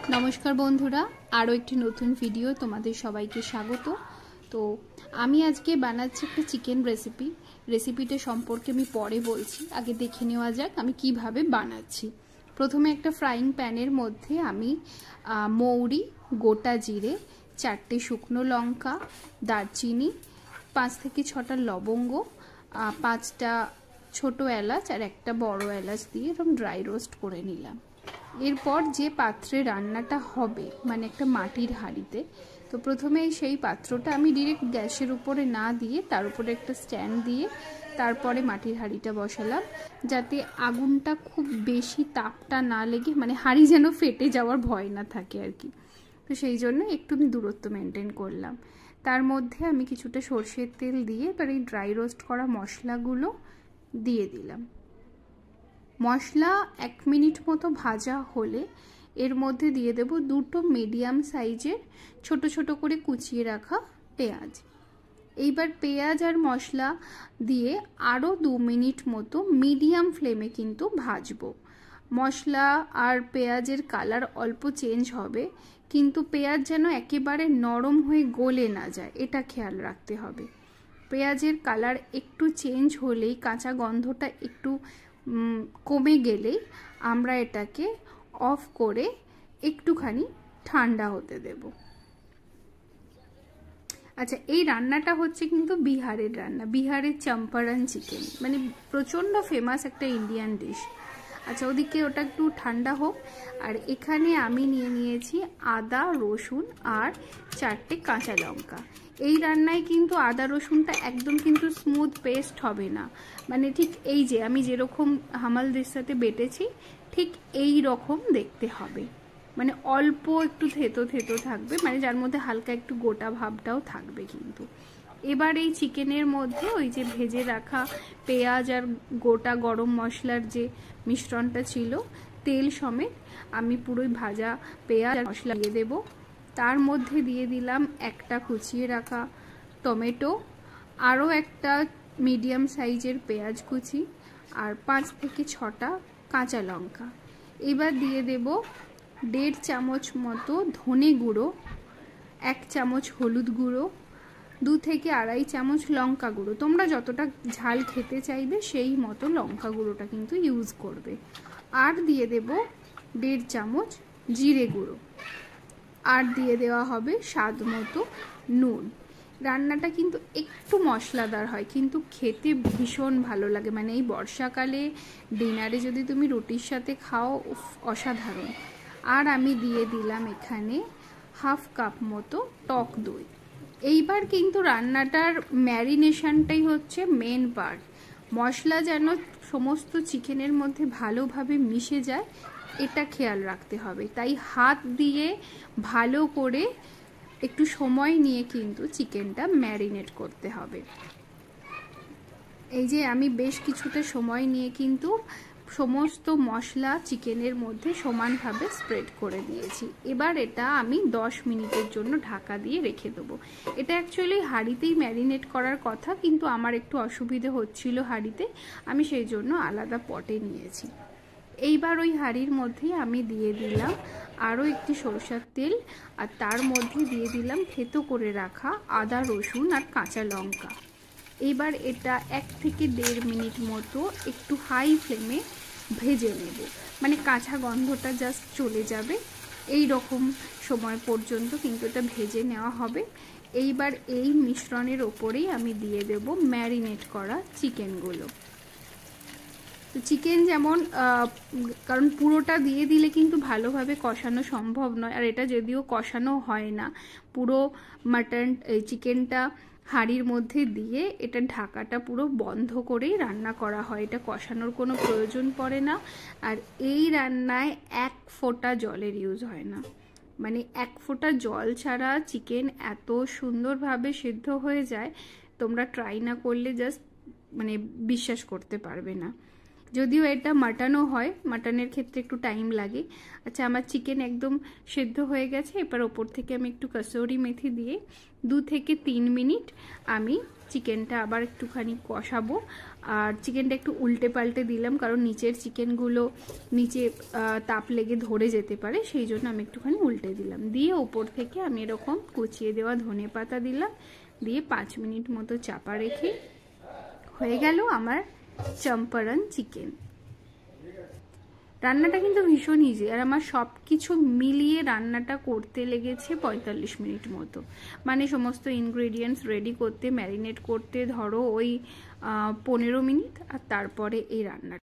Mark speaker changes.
Speaker 1: नमस्कार बंधुरा आरो एकटी नतून भिडियो तुम्हादेर सबाइके स्वागत। तो आमी आजके बानाচ্ছি একটা चिकेन रेसिपिटा सम्पर्के आमी परे बोलছি, आगे देखे नेওয়া যাক आमी किभाবে बानाচ্ছি। प्रथमे एक फ्राइंग पैनेर मध्य आमी मौरी, गोटा जिरे, 4टे शुकनो लंका, दारचिनी, 5 থেকে 6টা लवंग, 5টা छोटो एलाच और एक बड़ो एलाच दिए एकदम ड्राई रोस्ट करे निलाम। एरपर जे पात्रे रान्नाटा होबे माने एक माटिर हाड़ीते, तो प्रथमे सेई पात्रटा आमी डायरेक्ट गैसेर उपरे ना दिए तार उपरे एक स्टैंड दिए तारपरे माटिर हाड़ीटा बसालाम जाते आगुनटा खूब बेशी तापटा ना लेगे माने हाड़ी जेन फेटे जाওয়ার भय ना थाके आर कि। तो सेई जोन्नो एकटु आमी दूरत्व मेनटेन करलाम। तार मध्य आमी किछुटा सर्षेर तेल दिए एबार एई ड्राई रोस्ट करा मशलागुलो दिए दिलाम। मशला 1 मिनट मतो भाजा होले एर मध्य दिए देब 2টো मीडियम साइजेर छोटो छोटो करे कुचिए रखा पेঁয়াজ। एइबार पेঁয়াজ और मशला दिए आरो 2 मिनट मतो मीडियम फ्लेमे किन्तु भाजबो। मशला और पेঁয়াজের कालार अल्प चेंज होबे किन्तु पेঁয়াজ जेन एकेबारे नरम हये गले ना जाय एटा खेयाल राखते होबे। पेঁয়াজের कालार एकटू चेंज होलेई काँचा गन्धटा एकटू कमे गेलेई आमरा एटाके अफ करे एकटूखानी ठंडा होते देब। अच्छा এই রান্নাটা হচ্ছে কিন্তু বিহারের রান্না, বিহারের চম্পারন চিকেন মানে প্রচন্ড ফেমাস একটা ইন্ডিয়ান ডিশ। আচ্ছা ওদিকে ওটা একটু ঠান্ডা হোক আর এখানে আমি নিয়ে নিয়েছি আদা রসুন আর 4টে কাঁচা লঙ্কা। এই রান্নায় কিন্তু আদা রসুনটা একদম কিন্তু স্মুথ পেস্ট হবে না, মানে ঠিক এই যে আমি যেরকম হামালদির সাথে বেটেছি ঠিক এই রকম দেখতে হবে, মানে অল্প একটু থেতো থেতো থাকবে, মানে যার মধ্যে হালকা একটু গোটা ভাবটাও থাকবে কিন্তু। এবার এই চিকেনের মধ্যে ওই যে ভেজে রাখা পেঁয়াজ আর গোটা গরম মশলার যে মিশ্রণটা ছিল তেল সমেত আমি পুরোই ভাজা পেঁয়াজ আর মশলা দিয়ে দেব। তার মধ্যে দিয়ে দিলাম একটা কুচিয়ে রাখা টমেটো, আরও একটা মিডিয়াম সাইজের পেঁয়াজ কুচি আর 5 থেকে 6টা কাঁচা লঙ্কা। এবার দিয়ে দেব 1.5 চামচ মতো ধনে গুঁড়ো, 1 চামচ হলুদ গুঁড়ো, 2 থেকে 2.5 চামচ লঙ্কা গুঁড়ো। তোমরা যতটা ঝাল খেতে চাইবে সেই মতো লঙ্কা গুঁড়োটা কিন্তু ইউজ করবে। আর দিয়ে দেব 1.5 চামচ জিরে গুঁড়ো আর দিয়ে দেওয়া হবে স্বাদ মতো নুন। রান্নাটা কিন্তু একটু মশলাদার হয় কিন্তু খেতে ভীষণ ভালো লাগে, মানে এই বর্ষাকালে ডিনারে যদি তুমি রুটির সাথে খাও অসাধারণ। আর আমি দিয়ে দিলাম এখানে হাফ কাপ মতো টক দই। এইবার কিন্তু রান্নাটার ম্যারিনেশনটাই হচ্ছে মেন পার্ট, মশলা যেন সমস্ত চিকেনের মধ্যে ভালোভাবে মিশে যায় এটা খেয়াল রাখতে হবে। তাই হাত দিয়ে ভালো করে একটু সময় নিয়ে কিন্তু চিকেনটা ম্যারিনেট করতে হবে। এই যে আমি বেশ কিছুটা সময় নিয়ে কিন্তু সমস্ত মশলা চিকেনের মধ্যে সমানভাবে স্প্রেড করে দিয়েছি। এবার এটা আমি 10 মিনিটের জন্য ঢাকা দিয়ে রেখে দেবো। এটা অ্যাকচুয়ালি হাঁড়িতেই ম্যারিনেট করার কথা কিন্তু আমার একটু অসুবিধে হচ্ছিল হাঁড়িতে, আমি সেই জন্য আলাদা পটে নিয়েছি। এইবার ওই হাঁড়ির মধ্যেই আমি দিয়ে দিলাম আরও একটি সরষের তেল আর তার মধ্যে দিয়ে দিলাম থেতো করে রাখা আদা রসুন আর কাঁচা লঙ্কা। এবার এটা 1 থেকে 1.5 মিনিট মতো একটু হাই ফ্লেমে ভেজে নেব, মানে কাঁচা গন্ধটা জাস্ট চলে যাবে এই রকম সময় পর্যন্ত কিন্তু এটা ভেজে নেওয়া হবে। এইবার এই মিশ্রণের ওপরেই আমি দিয়ে দেব ম্যারিনেট করা চিকেনগুলো। তো চিকেন যেমন কারণ পুরোটা দিয়ে দিলে কিন্তু ভালোভাবে কষানো সম্ভব নয়, আর এটা যদিও কষানো হয় না, পুরো মাটন চিকেনটা হাঁড়ির মধ্যে দিয়ে এটা ঢাকাটা পুরো বন্ধ করেই রান্না করা হয়, এটা কষানোর কোনো প্রয়োজন পড়ে না। আর এই রান্নায় 1 ফোঁটা জলের ইউজ হয় না, মানে 1 ফোঁটা জল ছাড়া চিকেন এত সুন্দরভাবে সিদ্ধ হয়ে যায় তোমরা ট্রাই না করলে জাস্ট মানে বিশ্বাস করতে পারবে না। যদিও এটা মাটনও হয়, মাটনের ক্ষেত্রে একটু টাইম লাগে। আচ্ছা, আমার চিকেন একদম সেদ্ধ হয়ে গেছে। এবার ওপর থেকে আমি একটু কসুরি মেথি দিয়ে 2 থেকে 3 মিনিট আমি চিকেনটা আবার একটুখানি কষাবো। আর চিকেনটা একটু উল্টে পাল্টে দিলাম, কারণ নিচের চিকেনগুলো নিচে তাপ লেগে ধরে যেতে পারে, সেই জন্য আমি একটুখানি উল্টে দিলাম। দিয়ে ওপর থেকে আমি এরকম কুচিয়ে দেওয়া ধনে পাতা দিলাম, দিয়ে 5 মিনিট মতো চাপা রেখে হয়ে গেল আমার চম্পারন চিকেন। রান্নাটা কিন্তু ভীষণ ইজি, আর আমার সব কিছু মিলিয়ে রান্নাটা করতে লেগেছে 45 মিনিট মতো। মানে সমস্ত ইনগ্রেডিয়েন্টস রেডি করতে, ম্যারিনেট করতে ধরো ওই 15 মিনিট, আর তারপরে এই রান্নাটা।